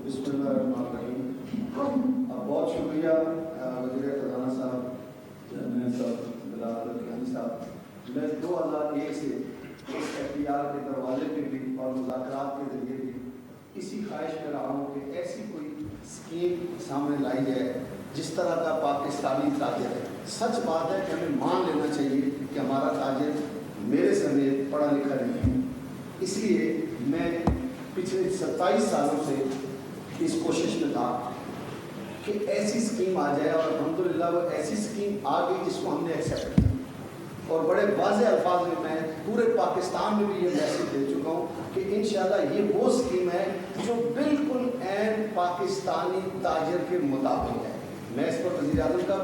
بسم اللہ الرحمن الرحیم. بہت شکریہ وزیر خزانہ صاحب صاحب. میں 2001 سے اس FPR کے دروازے پہ بھی اور مذاکرات کے ذریعے بھی اسی خواہش میں رہا ہوں کہ ایسی کوئی اسکیم سامنے لائی جائے جس طرح کا پاکستانی تاجر ہے. سچ بات ہے کہ ہمیں مان لینا چاہیے کہ ہمارا تاجر میرے سمیت پڑھا لکھا نہیں ہے. اس لیے میں پچھلے 27 سالوں سے اس کوشش میں تھا کہ ایسی اسکیم آ جائے, اور الحمدللہ وہ ایسی اسکیم آ گئی جس کو ہم نے ایکسیپٹ کیا. اور بڑے واضح الفاظ میں پورے پاکستان میں بھی یہ میسیج دے چکا ہوں کہ انشاءاللہ یہ وہ اسکیم ہے جو بالکل عین پاکستانی تاجر کے مطابق ہے. میں اس پر وزیر اعظم صاحب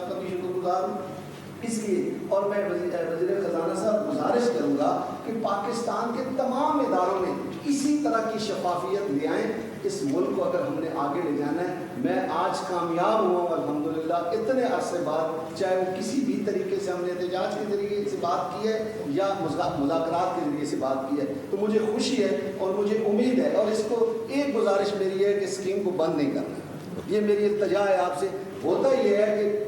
کا بھی شکر گزار ہوں اس لیے. اور میں وزیر خزانہ صاحب گزارش کروں گا کہ پاکستان کے تمام اداروں میں اسی طرح کی شفافیت لے آئیں. اس ملک کو اگر ہم نے آگے لے جانا ہے, میں آج کامیاب ہوا ہوں الحمدللہ اتنے عرصے بعد, چاہے وہ کسی بھی طریقے سے ہم نے احتجاج کے طریقے سے بات کی ہے یا مذاکرات کے ذریعے سے بات کی ہے, تو مجھے خوشی ہے اور مجھے امید ہے. اور اس کو ایک گزارش میری ہے کہ اسکیم کو بند نہیں کرنا. یہ میری التجا ہے آپ سے. ہوتا یہ ہے کہ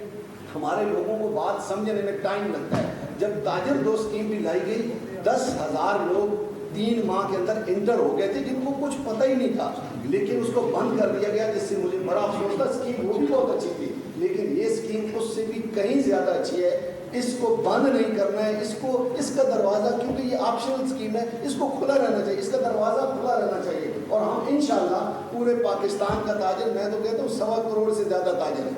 ہمارے لوگوں کو بات سمجھنے میں ٹائم لگتا ہے. جب تاجر 2 اسکیم بھی لائی گئی, 10,000 لوگ 3 ماہ کے اندر انٹر ہو گئے تھے جن کو کچھ پتہ ہی نہیں تھا, لیکن اس کو بند کر دیا گیا, جس سے مجھے بڑا افسوس تھا. اسکیم وہ بھی بہت اچھی تھی, لیکن یہ اسکیم اس سے بھی کہیں زیادہ اچھی ہے. اس کو بند نہیں کرنا ہے. اس کا دروازہ, کیونکہ یہ آپشنل اسکیم ہے, اس کو کھلا رہنا چاہیے, اس کا دروازہ کھلا رہنا چاہیے. اور ہم انشاءاللہ پورے پاکستان کا تاجر, میں تو کہتا ہوں 1.25 کروڑ سے زیادہ تاجر ہے,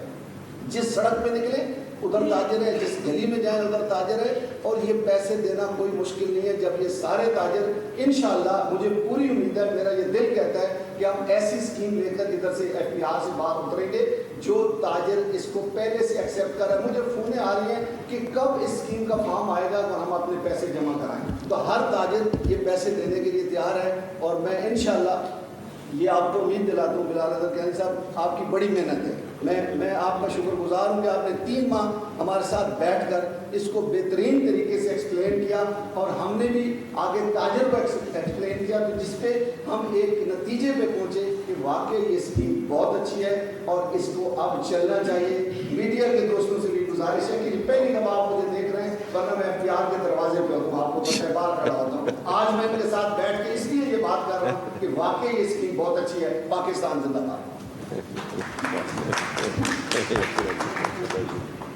جس سڑک پہ نکلے ادھر تاجر ہے, جس گلی میں جائیں ادھر تاجر ہے. اور یہ پیسے دینا کوئی مشکل نہیں ہے. جب یہ سارے تاجر انشاءاللہ, مجھے پوری امید ہے, میرا یہ دل کہتا ہے کہ ہم ایسی اسکیم لے کر ادھر سے FPR سے باہر اتریں گے جو تاجر اس کو پہلے سے ایکسیپٹ کر رہا ہے. مجھے فونیں آ رہی ہیں کہ کب اس اسکیم کا فارم آئے گا اور ہم اپنے پیسے جمع کرائیں. تو ہر تاجر یہ پیسے دینے کے لیے تیار ہے, اور میں انشاءاللہ یہ آپ کو امید دلاتا ہوں. بلال احمد قیانی صاحب, آپ کی بڑی محنت ہے. میں آپ کا شکر گزار ہوں کہ آپ نے 3 ماہ ہمارے ساتھ بیٹھ کر اس کو بہترین طریقے سے ایکسپلین کیا, اور ہم نے بھی آگے تاجر کو ایکسپلین کیا, تو جس پہ ہم ایک نتیجے پہ پہنچے کہ واقعی یہ اسکیم بہت اچھی ہے اور اس کو اب چلنا چاہیے. میڈیا کے دوستوں سے بھی گزارش ہے کہ پہلی دفعہ آپ مجھے دیکھ رہے ہیں, ورنہ میں FPR کے دروازے پہ ہوں, آپ کو پتہ بار کھڑا ہوتا ہوں. آج میں ان کے ساتھ بیٹھ کے اس لیے یہ بات کر رہا ہوں کہ واقعی یہ اسکیم بہت اچھی ہے. پاکستان زندہ باد.